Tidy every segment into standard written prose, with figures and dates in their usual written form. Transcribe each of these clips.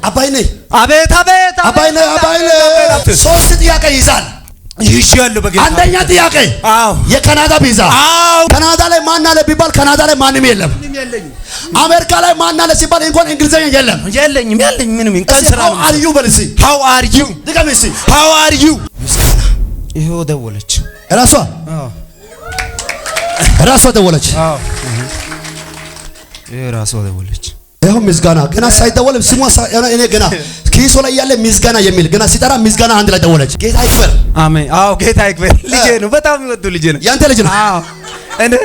አባይ ነኝ አቤት አቤት አባይ ነኝ ሶስት ጥያቄ ይዛል ይሽያሉ በጌታ አንደኛ ጥያቄ አዎ የካናዳ ቪዛ አዎ ካናዳ ላይ ማን አለ ቢባል ካናዳ ላይ ማንም የለም አሜሪካ ላይ ማን አለ ሲባል እንኳን እንግሊዘኛ የለኝም ምንም እንቀስራ ነው how are you በልሲ how are you ድጋሜሲ how are you ይሄው ደወለች ራሷ ደወለች ራሷ ደወለች ይሄው ምስጋና ገና ሳይደወል ስሟ እኔ ገና ኪሶ ላይ ያለ ምስጋና የሚል ገና ሲጠራ ምስጋና አንድ ላይ ደወለች ጌታ ይክበር አሜን አዎ ጌታ ይክበር ልጄ ነው በጣም ይወዱ ልጄ ነው ያንተ ልጅ ነው አዎ እንደ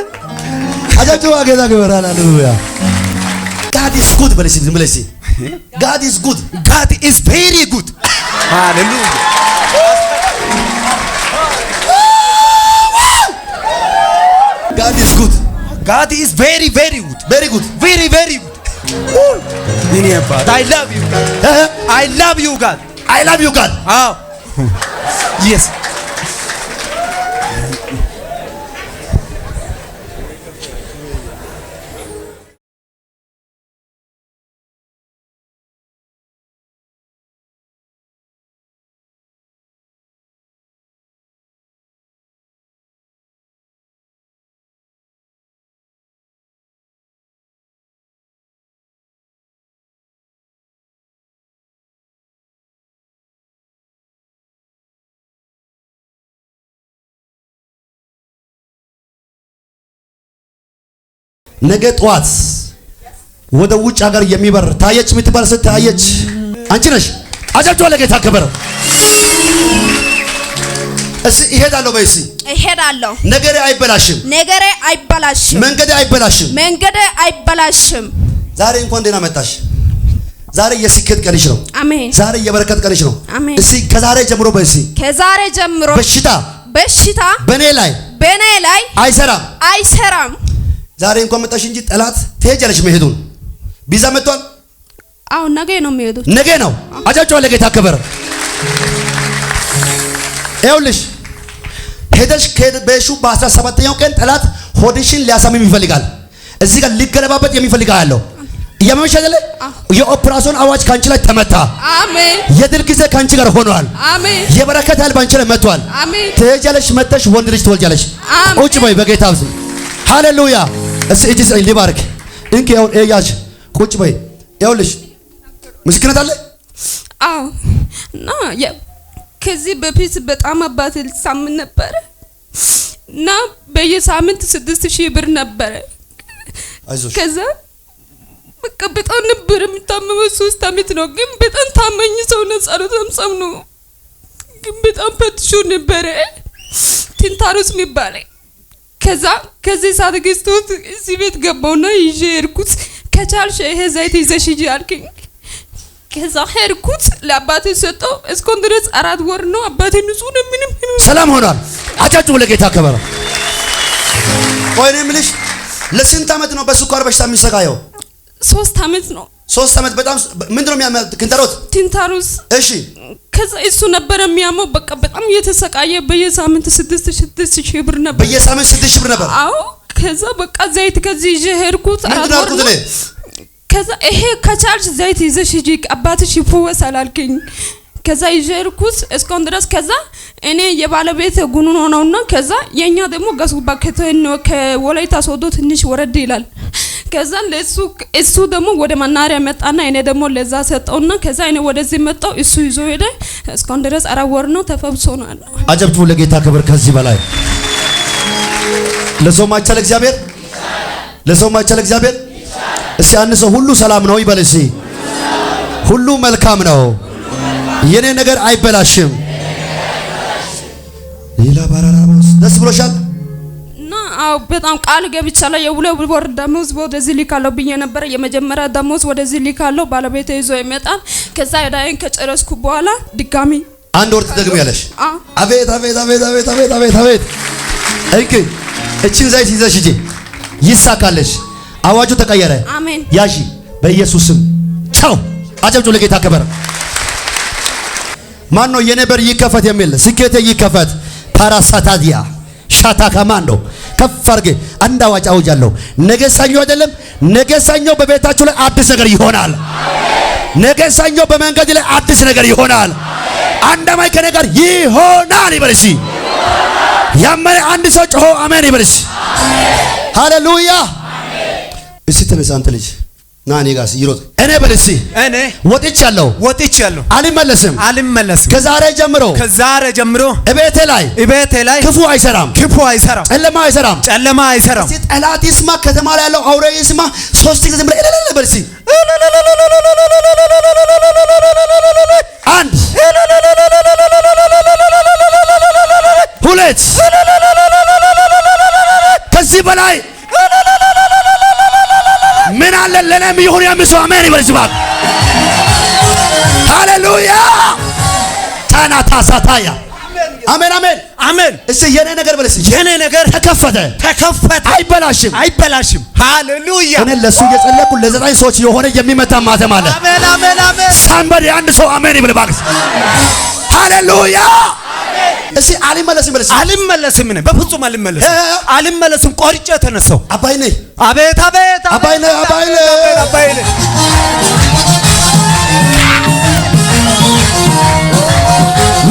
አጃጆ ጌታ ይክበር ሃሌሉያ God is good በለሲ ዝም ብለሲ God is good God is very good ሃሌሉያ God is good God is very very good very good very very good I love you I love you God I love you God oh yes ነገ ጧት ወደ ውጭ ሀገር የሚበር ታየች የምትባል ሴት ታየች አንቺ ነሽ አጃጆ ለጌታ ከበረ እሺ እሄዳለሁ በይሲ እሄዳለሁ ነገሬ አይበላሽም መንገዴ አይበላሽም ዛሬ እንኳን ደህና መጣሽ ዛሬ የስኬት ቀንሽ ነው አሜን ዛሬ የበረከት ቀንሽ ነው አሜን እሺ ከዛሬ ጀምሮ በይሲ በሽታ በኔ ላይ አይሰራም ዛሬ እንኳን መጣሽ እንጂ ጠላት ትሄጃለሽ መሄዱን ቢዛ መጥቷል አው ነገ ነው የሚሄዱት ነገ ነው አጫጭው ለጌታ ከበረ ይኸውልሽ ሄደሽ በሹ በ17ኛው ቀን ጠላት ሆድሽን ሊያሳምም ይፈልጋል እዚህ ጋር ሊገለባበት የሚፈልጋል ያለው ያመመሽ አይደለ የኦፕራሽን አዋጅ ካንቺ ላይ ተመታ አሜን የድል ጊዜ ካንቺ ጋር ሆኗል አሜን የበረከት ኃይል ባንቺ ላይ መጥቷል አሜን ትሄጃለሽ መጥተሽ ወንድ ልጅ ትወልጃለሽ ቁጭ በይ በጌታ ስም ሃሌሉያ እሺ እጅ ሊባርክ እንኪ ያው ያጅ ቁጭ በይ ይኸውልሽ ምስክርነት አለ አዎ እና ከዚህ በፊት በጣም አባቴ ልሳምን ነበር እና በየሳምንት 6000 ብር ነበር አይዞሽ ከዛ በቃ በጣም ነበር የምታመመው 3 አመት ነው ግን በጣም ታመኝ ሰው ነው ጸሎትም ነው ግን በጣም ፈትሾ ነበር ቲንታሮስ የሚባል ከዚህ ሰዓት ገዝቶት እዚህ ቤት ገባውና ይዤ ሄድኩት ከቻልሽ ይሄ ዘይት ይዘሽ ሂጂ አልከኝ ከዛ ሄድኩት ለአባቴ ሰጠው እስካሁን ድረስ 4 ወር ነው አባቴ ንጹህ ነው ምንም ሰላም ሆኗል አጫጩ ለጌታ ከበረ ቆይኔ ምልሽ ለስንት አመት ነው በስኳር በሽታ የሚሰቃየው 3 አመት ነው 3 አመት በጣም ምንድነው የሚያመው ቲንታሮስ እሺ ከዛ እሱ ነበር የሚያመው በቃ በጣም እየተሰቃየ በየሳምንት 6000 ብር ነበር በየሳምንት 6000 ብር ነበር አዎ ከዛ በቃ ዘይት ከዚህ ይዤ ሄድኩት ከዛ ይሄ ከቻልሽ ዘይት ይዘሽ ሂጂ አባትሽ ይፈወሳል አልከኝ ከዛ ይዤ ሄድኩት እስካሁን ድረስ ከዛ እኔ የባለቤት ጉኑን ሆነውና ከዛ የኛ ደግሞ ጋስጉባ ከወላይታ ሶዶ ትንሽ ወረድ ይላል ከዛ እሱ ደግሞ ወደ መናሪያ መጣና እኔ ደግሞ ለዛ ሰጠውና ከዛ እኔ ወደዚህ መጣው እሱ ይዞ ሄደ እስካሁን ድረስ 4 ወር ነው ተፈብሶናል አጀብቱ ለጌታ ክብር ከዚህ በላይ ለሰው ማይቻል እግዚአብሔር እስቲ አንድ ሰው ሁሉ ሰላም ነው ይበል እስቲ ሁሉ መልካም ነው የኔ ነገር አይበላሽም ሌላ ባራራባስ ደስ ብሎሻል አው በጣም ቃል ገብቻለሁ የሁለት ወር ደሞዝ ወደዚህ ልካለሁ ብዬ ነበር የመጀመሪያ ደሞዝ ወደዚህ ልካለሁ ባለቤቴ ይዞ ይመጣል ከዛ ዳይን ከጨረስኩ በኋላ ድጋሚ አንድ ወር ትደግሚያለሽ አቤት እንኪ እቺን ዘይት ይዘሽ ሂጂ ይሳካልሽ አዋጁ ተቀየረ አሜን ያሺ በኢየሱስ ስም ቻው አጨብጭቡ ለጌታ ከበረ ማን ነው የኔ በር ይከፈት የሚል ስኬቴ ይከፈት ፓራሳታዲያ ሻታ ከማንዶ ከፍ አድርጌ አንድ አዋጅ አውጃለሁ ነገ ሰኞ አይደለም ነገ ሰኞ በቤታችሁ ላይ አዲስ ነገር ይሆናል። ነገ ሰኞ በመንገድ ላይ አዲስ ነገር ይሆናል። አንደማይ ከነገር ይሆናል ይበልሲ። ያመነ አንድ ሰው ጮሆ አሜን ይበልሲ። ሃሌሉያ። እስቲ ተነሳ አንተ ልጅ ና እኔ ጋር ይሮጥ። እኔ በልሲ እኔ ወጥቻለሁ አልመለስም። ከዛሬ ጀምሮ እቤቴ ላይ ክፉ አይሰራም፣ ጨለማ አይሰራም። እስቲ ጠላት ይስማ፣ ከተማ ላይ ያለው አውሬ ይስማ። ሶስት ጊዜ ዝም ብለህ በልሲ። አንድ ሁለት ከዚህ በላይ ምን አለ ለኔም ይሁን የሚሰው አሜን ይበል ይባል። ሃሌሉያ ታናታሳታያ አሜን አሜን አሜን። እስቲ የኔ ነገር በለስ የኔ ነገር ተከፈተ አይበላሽም። ሃሌሉያ። እኔ ለሱ እየጸለይኩ ለዘጠኝ ሰዎች የሆነ የሚመታ ማተም አለ። አሜን አሜን አሜን። ሳምባዲ አንድ ሰው አሜን ይበል ባክስ። ሃሌሉያ። እስቲ አልመለስም በለስ። አልመለስም ነኝ፣ በፍጹም አልመለስም። ቆርጬ ተነሳው። አባይ ነኝ። አቤት አባይ ነኝ።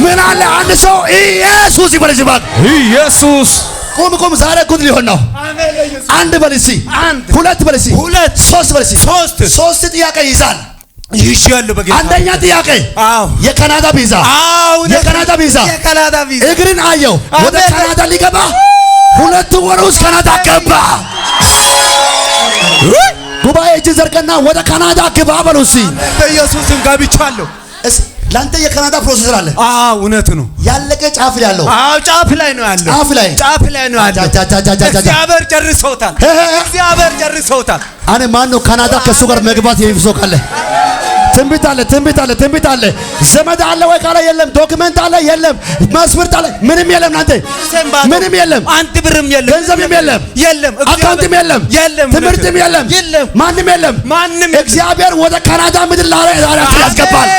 ምን አለ አንድ ሰው ኢየሱስ ይበል ይባል። ኢየሱስ ቁም ዛሬ ጉድ ሊሆን ነው። አንድ በልሲ፣ ሁለት በልሲ፣ ሶስት በልሲ። ሶስት ጥያቄ ይዛል ይሻለው በጌታ። አንደኛ ጥያቄ የካናዳ ቪዛ። እግርን አየው ወደ ካናዳ ሊገባ 2 ወር ውስጥ ካናዳ ገባ። ጉባኤ እጅ ዘርቀና ወደ ካናዳ ግባ በሉሲ። በኢየሱስም ጋብቻለሁ። ላንተ የካናዳ ፕሮሰስ አለ። እውነት ነው። ያለቀ ጫፍ ላይ ያለው ጫፍ ላይ ነው ያለው። እግዚአብሔር ጨርሶታል። አኔ ማን ነው ካናዳ ከሱ ጋር መግባት የሚፍሰው ካለ ትንቢት አለ። ዘመድ አለ ወይ ካለ የለም። ዶክመንት አለ የለም። መስፈርት አለ ምንም የለም። አንተ ምንም የለም። አንተ ብርም የለም፣ ገንዘብም የለም፣ አካውንትም የለም፣ ትምህርትም የለም፣ ማንም የለም። እግዚአብሔር ወደ ካናዳ ምድር ላይ ያስገባል።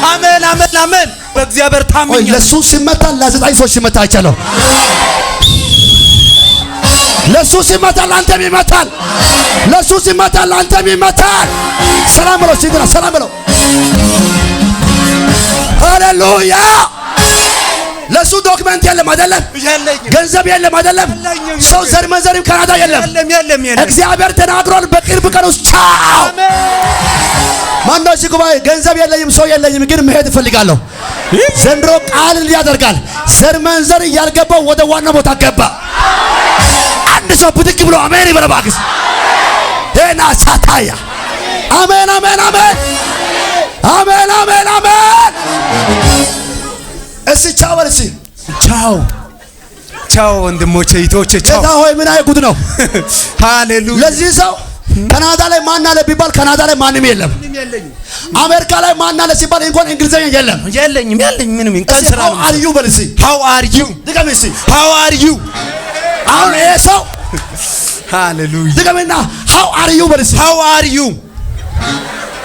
አሜን። በእግዚአብሔር ታምኛለሁ። ለሱ ሲመታ ለዘጠኝ ሰዎች ሲመታ አይቻለሁ። ለሱ ሲመታ ላንተም ይመታል። ሰላም ብለው ሲድራ ሰላም ብለው ሃሌሉያ። ለሱ ዶክመንት የለም አይደለም፣ ገንዘብ የለም አይደለም፣ ሰው ዘር መንዘርም ካናዳ የለም። እግዚአብሔር ተናግሯል። በቅርብ ቀን ውስጥ ቻው። ማነው እዚህ ጉባኤ ገንዘብ የለኝም ሰው የለኝም ግን መሄድ እፈልጋለሁ? ዘንድሮ ቃል ያደርጋል። ዘር መንዘር እያልገባው ወደ ዋና ቦታ ገባ። አንድ ሰው ብድግ ብሎ አሜን ይበል እባክህ። ሄና ሳታያ አሜን። እስቲ ቻው በል። እስቲ ቻው ወንድሞቼ እህቶቼ ቻው። ጌታ ሆይ ምን አይጉድ ነው። ሃሌሉያ። ለዚህ ሰው ካናዳ ላይ ማን አለ ቢባል ካናዳ ላይ ማንም የለም። አሜሪካ ላይ ማን አለ ሲባል እንኳን እንግሊዘኛ የለኝም ምንም እንኳን ስራ ነው። አር ዩ በል እስቲ how are you ድገም እስቲ how are you። አሁን ይሄ ሰው ሃሌሉያ ድገምና how are you በል እስቲ how are you።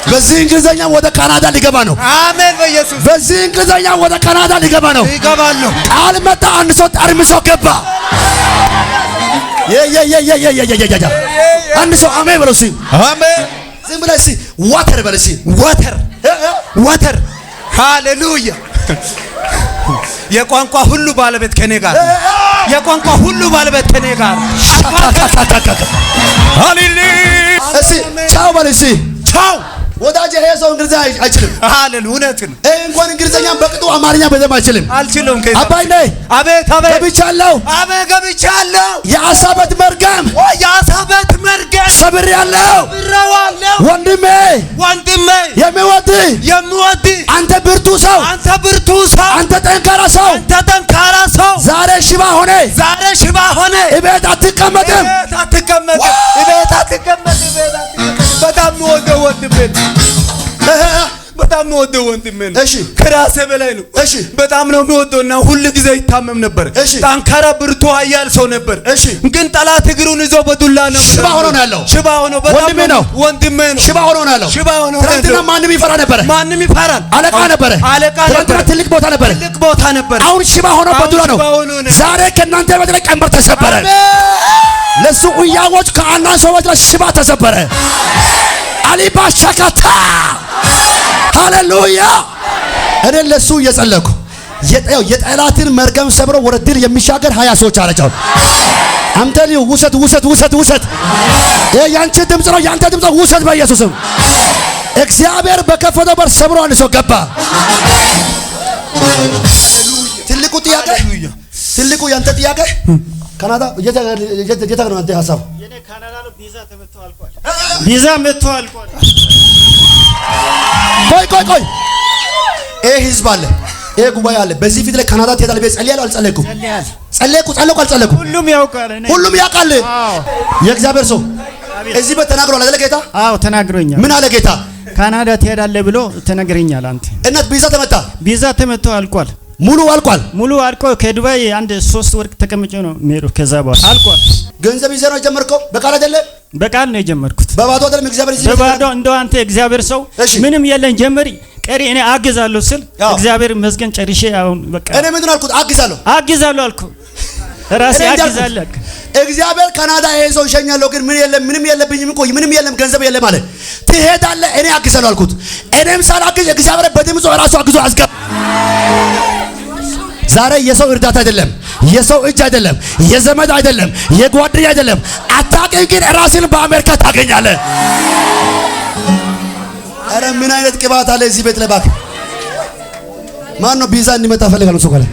በዚህ እንግሊዘኛ ወደ ካናዳ ሊገባ ነው። አሜን በኢየሱስ። በዚህ እንግሊዘኛ ወደ ካናዳ ሊገባለሁ። ቃል መጣ። አንድ ሰው ጠርምሶ ገባ። አንድ ሰው አሜን በለው እስቲ። አሜን። ዝም ብለህ እስቲ ዋተር በል እስቲ ዋተር። ሃሌሉያ። የቋንቋ ሁሉ ባለቤት ከኔ ጋር፣ ሃሌሉያ። እስቲ ቻው በል እስቲ ቻው። ወዳጄ ይሄ ሰው እንግሊዘኛ አይችልም። ሃሌሉያ። እውነት ነው። እንኳን እንግሊዘኛም በቅጡ አማርኛ በደንብ አይችልም። አልችልም። አባይ ነይ። አቤት ገብቻለሁ። የአሳበት መርገም ሰብሬያለሁ። ወንድሜ የሚወድህ አንተ ብርቱ ሰው፣ አንተ ጠንካራ ሰው ዛሬ ሽባ ሆነ እቤት አትቀመጥም። በጣም ወንድሜ በጣም ነው ወደው ወንድሜ ነው። እሺ ከራሴ በላይ ነው። እሺ በጣም ነው ወደውና ሁሉ ጊዜ ይታመም ነበር። እሺ ጠንካራ ብርቱ ኃያል ሰው ነበር። እሺ ግን ጠላት እግሩን ይዞ በዱላ ነው ሽባ ሆኖ ነው ያለው። ሽባ ሆኖ ወንድሜ ነው ሽባ ሆኖ ነው ያለው። ሽባ ሆኖ ትናንትና ማንም ይፈራ ነበር። ማንም ይፈራል። አለቃ ነበር። ትናንትና ትልቅ ቦታ ነበር። አሁን ሽባ ሆኖ በዱላ ነው። ዛሬ ከእናንተ በላይ ቀንበር ተሰበረ። ለሱ ኡያዎች ከአናን ሰዎች ላይ ሽባ ተሰበረ። አሊባ ሸካታ ሃሌሉያ። እኔ ለሱ እየጸለኩ የጠላትን መርገም ሰብሮ ወደ ድል የሚሻገር 20 ሰዎች አለቻው። አምተሊ ውሰት ያንቺ ድምጽ ነው፣ ያንተ ድምጽ ነው። ውሰት በኢየሱስም እግዚአብሔር በከፈተው በር ሰብሮ አንድ ሰው ገባ። ትልቁ ያንተ ጥያቄ ካናዳ የት ነው አንተ ሐሳብ? የኔ ካናዳ ነው። ቪዛ ተመቶ አልቋል። ቪዛ መቶ አልቋል። ቆይ ይሄ ህዝብ አለ፣ ይሄ ጉባኤ አለ። በዚህ ፊት ላይ ካናዳ ትሄዳለህ ብዬ ጸልያለሁ። አልጸለይኩም? ጸለይኩ። ሁሉም ያውቃል። የእግዚአብሔር ሰው እዚህ በተናግሯል አይደል ጌታ? አዎ ተናግሮኛል። ምን አለ ጌታ? ካናዳ ትሄዳለህ ብሎ ተነግረኛል። አንተ እናት ቪዛ ተመቶ አልቋል። ሙሉ አልቆ ከዱባይ አንድ 3 ወር ተቀምጬ ነው የሚሄደው። ከዛ በኋላ አልቋል። ገንዘብ ይዘህ ነው የጀመርከው? በቃል አይደለም? በቃል ነው የጀመርኩት። በባዶ አይደለም። እግዚአብሔር ይዘህ በባዶ እንደው አንተ እግዚአብሔር ሰው ምንም የለን ጀመሪ ቀሪ እኔ አግዛለሁ ስል እግዚአብሔር መስገን ጨርሼ አሁን በቃ እኔ ምንድን አልኩት? አግዛለሁ አልኩ። ራሴ አግዛለሁ። እግዚአብሔር ካናዳ ይሄን ሰው ይሸኛለሁ፣ ግን ምንም የለብኝም እኮ ምንም የለም ገንዘብ የለም አለ። ትሄዳለህ፣ እኔ አግዛለሁ አልኩት። እኔም ሳላግዝ እግዚአብሔር በድምፁ ራሱ አግዞ አስገባ። ዛሬ የሰው እርዳታ አይደለም፣ የሰው እጅ አይደለም፣ የዘመድ አይደለም፣ የጓደኛ አይደለም። አታውቅም፣ ግን ራስን በአሜሪካ ታገኛለህ። አረ ምን አይነት ቅባት አለ እዚህ ቤት ለባክ። ማን ነው ቪዛ እንዲመጣ ፈልጋለሁ? ሰው ካለ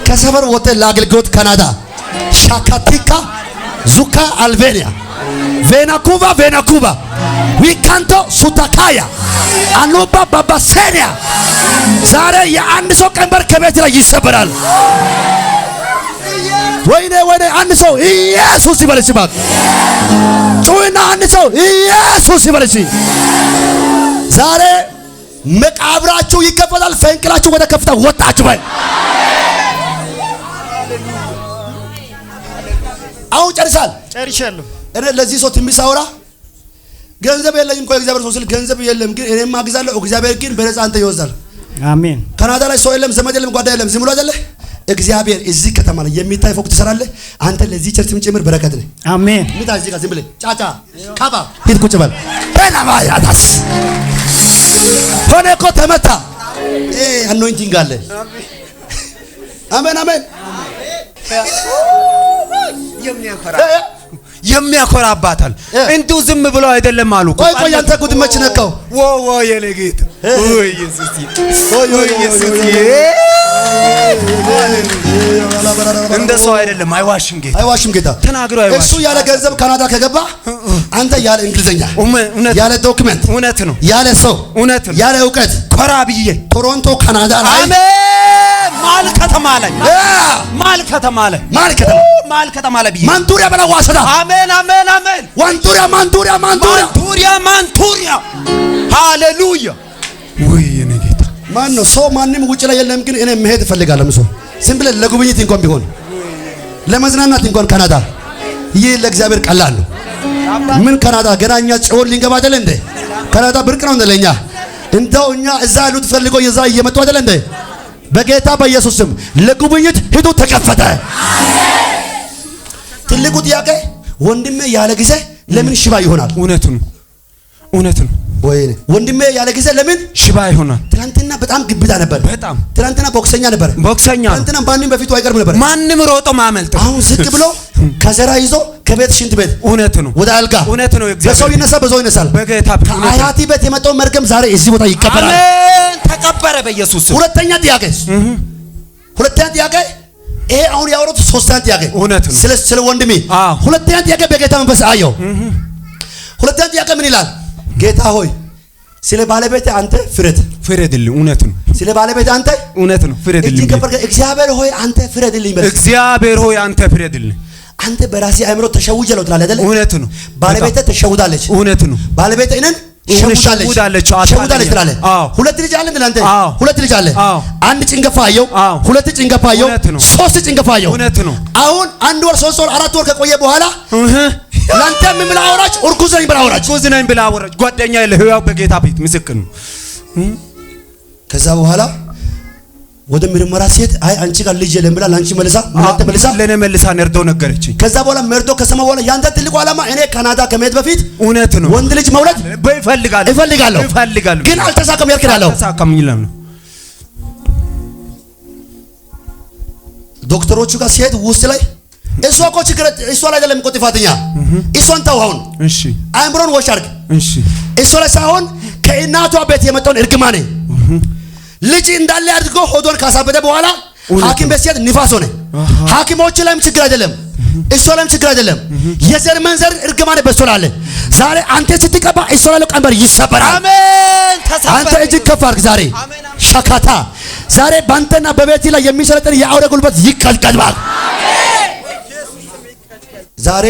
ከሰፈር ወጥተህ ለአገልግሎት ካናዳ ሻካቲካ ዙካ አልቬኒያ ቬናኩባ ዊካንቶ ሱታካያ አኑባ ባባሴኒያ ዛሬ የአንድ ሰው ቀንበር ከቤት ላይ ይሰበራል። ወይኔ አንድ ሰው ኢየሱስ ይበልሽ ባክ። ጩይና አንድ ሰው ኢየሱስ ይበልሽ። ዛሬ መቃብራችሁ ይከፈታል። ፈንቅላችሁ ወደ ከፍታ ወጣችሁ ባይ። አሁን ጨርሻለሁ። እኔ ለዚህ ሰው ትንቢት ሳወራ ገንዘብ የለኝም እኮ እግዚአብሔር ሰው ስል ገንዘብ የለም፣ ግን እኔም አግዛለሁ። እግዚአብሔር ግን በነፃ አንተ ይወዛል። አሜን። ካናዳ ላይ ሰው የለም፣ ዘመድ የለም፣ ጓደኛ የለም። ዝም ብሎ አይደለ? እግዚአብሔር እዚህ ከተማ ላይ የሚታይ ፎቅ ትሰራለህ። አንተ ለዚህ ቸርችም ጭምር በረከት ነህ። አሜን። ምታ እዚህ ጋር ዝም ብለህ ጫጫ ካባ ሂድ ቁጭ በል በላማ ያታስ ሆነ እኮ ተመታ። አኖይንቲንግ አለ። አሜን። የሚያኮራ አባታል እንዲሁ ዝም ብሎ አይደለም አሉ። ቆይ አንተ ጉድ መች ነካው? የኔ ጌታ ኢየሱስ እንደ ሰው አይደለም። አይዋሽም ጌታ ተናግሮ አይዋሽም። እሱ ያለ ገንዘብ ካናዳ ከገባ አንተ ያለ እንግሊዘኛ ያለ ዶክመንት እውነት ነው፣ ያለ ሰው እውነት ነው፣ ያለ እውቀት ኮራ ብዬ ቶሮንቶ ካናዳ ላይ አሜን ማል ከተማ ላይ ብዬ ማንቱሪያ በላ ዋሰዳ አሜን ዋንቱሪያ ሃሌሉያ። ወይ የኔ ጌታ ማን ነው ሰው? ማንም ውጭ ላይ የለም፣ ግን እኔ መሄድ እፈልጋለሁ። ሰው ዝም ብለህ ለጉብኝት እንኳን ቢሆን ለመዝናናት እንኳን ካናዳ ይህ ለእግዚአብሔር ቀላል ነው። ምን ካናዳ ገና እኛ ጽዮን ልንገባ አይደል እንዴ? ካናዳ ብርቅ ነው እንደለኛ። እንደው እኛ እዛ ያሉት ፈልገው የዛ እየመጡ አይደል እንዴ? በጌታ በኢየሱስ ስም ለጉብኝት ሂዱ፣ ተከፈተ። ትልቁ ጥያቄ ወንድሜ ያለ ጊዜ ለምን ሽባ ይሆናል? እውነት ነው። ወይኔ ወንድሜ ያለ ጊዜ ለምን ሽባ ይሆናል? ትናንትና በጣም ግብዳ ነበር። ትናንትና ቦክሰኛ ነበር። ትናንትና ማንም በፊቱ አይቀርም ነበር። ማንም ሮጦ ማመልጥ። አሁን ዝቅ ብሎ ከዘራ ይዞ ከቤት ሽንት ቤት እውነት ነው ወደ አልጋ እውነት ነው። በሰው ይነሳ በሰው ይነሳል። በጌታ ከአያቲ ቤት የመጣው መርገም ዛሬ እዚህ ቦታ ይቀበራል። አሜን። ተቀበረ በኢየሱስ ስም። ሁለተኛ ጥያቄ ይሄ አሁን ያወሩት ሶስተኛ ጥያቄ እውነት ነው ስለ ወንድሜ። ሁለተኛ ጥያቄ በጌታ መንፈስ አየው። ሁለተኛ ጥያቄ ምን ይላል? ጌታ ሆይ ስለ ባለቤት አንተ ፍረድልኝ። እውነት ነው። ስለ ባለቤት አንተ እውነት ነው ፍረድልኝ። እግዚአብሔር ሆይ አንተ ፍረድልኝ። እግዚአብሔር ሆይ አንተ ፍረድልኝ። አንተ በራሴ አእምሮ ተሸውጃለሁ ትላለህ አይደል? እውነት ነው። ባለቤት ተሸውዳለች። እውነት ነው። ባለቤት እኔን ሸውዳለች ትላለህ። ሁለት ልጅ አለ እንዴ አንተ? ሁለት ልጅ አለ። አንድ ጭንገፋ አየው፣ ሁለት ጭንገፋ አየው፣ ሶስት ጭንገፋ አየው። አሁን አንድ ወር 3 ወር 4 ወር ከቆየ በኋላ ላንተ ምን ብላ አወራች? እርጉዝ ነኝ ብላ አወራች። ጓደኛ ለህያው በጌታ ቤት ምስክር ነው። ከዛ በኋላ ወደ ምርመራ ሴት አይ አንቺ ጋር ልጅ የለም ብላ ላንቺ መልሳ ለኔ መልሳ ነርዶ ነገረችኝ። ከዛ በኋላ መርዶ ከሰማ በኋላ ያንተ ትልቁ ዓላማ እኔ ካናዳ ከመሄድ በፊት እውነት ነው ወንድ ልጅ መውለድ እፈልጋለሁ ግን አልተሳካም ያልከናለሁ። አልተሳካም ይላል ዶክተሮቹ ጋር ሲሄድ ውስጥ ላይ እሷ እኮ ችግር እሷ ላይ አይደለም እኮ ጥፋተኛ እሷን ተው አሁን እሺ አእምሮን ወሽ አድርግ እሺ እሷ ላይ ሳይሆን ከእናቷ ቤት የመጣውን እርግማኔ ልጅ እንዳለ አድርጎ ሆዶን ካሳበደ በኋላ ሐኪም ቤት ሲሄድ ንፋስ ሆነ። ሐኪሞቹ ላይም ችግር አይደለም እሷ ላይም ችግር አይደለም የዘር መንዘር እርግማኔ በእሷ ላይ አለ። ዛሬ አንተ ስትቀባ እሷ ላይ ቀንበር ይሰበራል። አሜን። አንተ እጅ ከፍ አድርግ ዛሬ ሸካታ ዛሬ ባንተና በቤት ላይ የሚሰለጥን የአውሬ ጉልበት ይቀልቀልባል። ዛሬ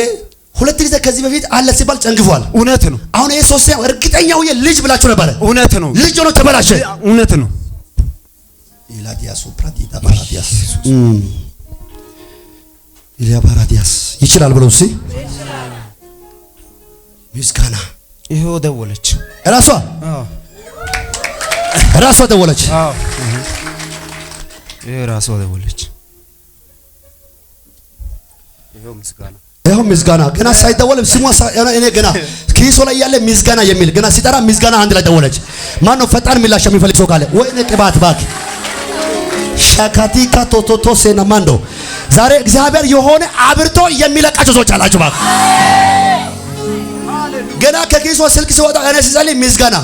ሁለት ጊዜ ከዚህ በፊት አለ ሲባል ጨንግፏል። እውነት ነው። አሁን ይሄ ሶስተኛው እርግጠኛው ልጅ ብላችሁ ነበር። እውነት ነው። ልጅ ሆኖ ተበላሸ። እውነት ነው። ኢላዲያሱ ፕራቲታ ባራዲያስ ኢላዲያ ባራዲያስ ይችላል ብለው እሺ ምስጋና ይሄው ደወለች ራሷ ደወለች። ይሄ ራሷ ደወለች። ይሄው ምስጋና ገና ሳይደወል ስሟ እኔ ገና ኪሶ ላይ ያለ ምስጋና የሚል ገና ሲጠራ ምስጋና አንድ ላይ ደወለች። ማን ነው ፈጣን ምላሽ የሚፈልግ ሰው ካለ ወይኔ ቅባት ባክ ሻካቲካ ቶቶቶ ሴና ማንዶ ዛሬ እግዚአብሔር የሆነ አብርቶ የሚለቃቸው ሰዎች አላችሁ ባክ ገና ከኪሶ ስልክ ሲወጣ እኔ ሲጸልይ ምስጋና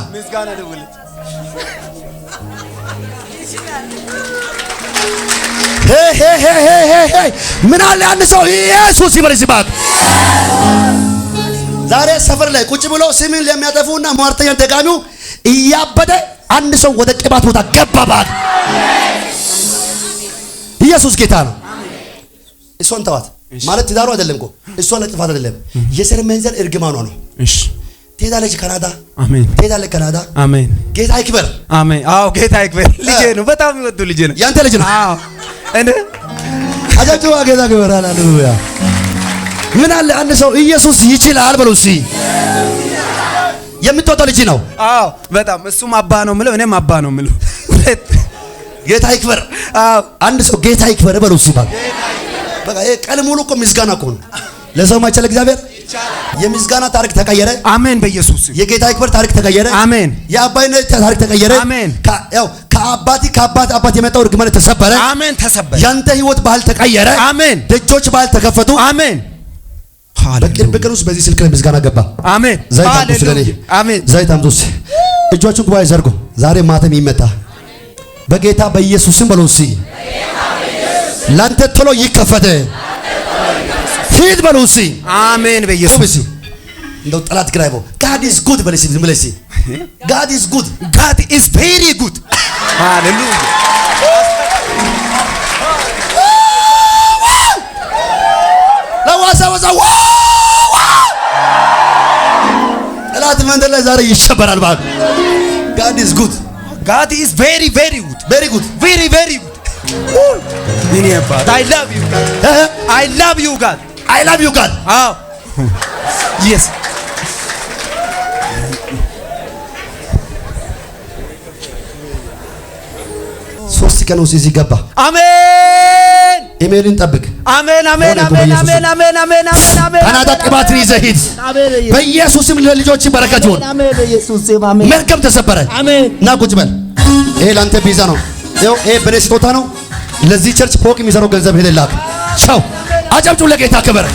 ደወለች። ምን አለ አንድ ሰው ኢየሱስ ይበል ሲባክ ዛሬ ሰፈር ላይ ቁጭ ብሎ ስምን ለሚያጠፉና ሟርተኛን ደጋሚው እያበደ አንድ ሰው ወደ ቅባት ቦታ ገባባት። ኢየሱስ ጌታ ነው። እሷን ተዋት ማለት ትዳሩ አይደለም እኮ እሷ ለጥፋት አይደለም የዘር መንዘር እርግማኗ ነው። እሺ ትሄዳለች ካናዳ። አሜን። ትሄዳለች ካናዳ። አሜን። ጌታ ይክበር። አሜን። አዎ ጌታ ይክበር። ልጄ ነው፣ በጣም ይወዱ ልጄ ነው። ያንተ ልጅ ነው። አዎ እኔ አጃጅዋ ጌታ ይክበር። ሃሌሉያ። ምን አለ አንድ ሰው ኢየሱስ ይችላል በሉ እስኪ። የምትወጣው ልጅ ነው። አዎ በጣም እሱም አባ ነው የምለው እኔም አባ ነው የምለው። ጌታ ይክበር። አዎ አንድ ሰው ጌታ ይክበር በሉ እስኪ። በቃ ይሄ ቀን ሙሉ እኮ ምስጋና እኮ ነው። ለሰው ማይቻል እግዚአብሔር የምስጋና ታሪክ ተቀየረ። አሜን። በኢየሱስ የጌታ ይክበር ታሪክ ተቀየረ። አሜን። የአባይነት ታሪክ ተቀየረ። አሜን። ያው ከአባት የመጣው እርግማን ተሰበረ። አሜን። ተሰበረ። ያንተ ህይወት ባህል ተቀየረ። አሜን። ደጆች ባህል ተከፈቱ። አሜን። በቅርብ ቀን ውስጥ በዚህ ስልክ ላይ ምስጋና ገባ። አሜን። ዘይት አምጡ ስለኔ። አሜን። ዘይት አምጡ። እጆቹን ጉባኤ ዘርጎ ዛሬ ማተም ይመታ በጌታ በኢየሱስም በሉ እስኪ። ላንተ ቶሎ ይከፈተ ሂድ በሉ እስኪ። አሜን። በኢየሱስ እንደው ጠላት ግራ ይቦ God is good በሉ እስኪ። ዝም ብለህ እስኪ God is good. God is very good. ሃሌሉያ። ለዋሳ ጠላት መንደር ላይ ዛሬ ይሸበራል ባክ። God is good. God is very very good. Very good. Very very good. Many about. I love you God. I love you God. I love you God. Oh. Yes. ሶስት ቀን ውስጥ እዚህ ገባ። አሜን። ኢሜልን ጠብቅ። አሜን አሜን አሜን አሜን አሜን አሜን አሜን። ካናዳ ቅባትን ይዘህ ሂድ። በኢየሱስም ለልጆች በረከት ይሁን። መርገም ተሰበረ። ና ቁጭ በል። ይሄ ላንተ ቪዛ ነው። ይኸው ይሄ በኔ ስጦታ ነው። ለዚህ ቸርች ፎቅ የሚሰራው ገንዘብ ሄደላክ። ቻው። አጨብጭቡ ለጌታ ክብር።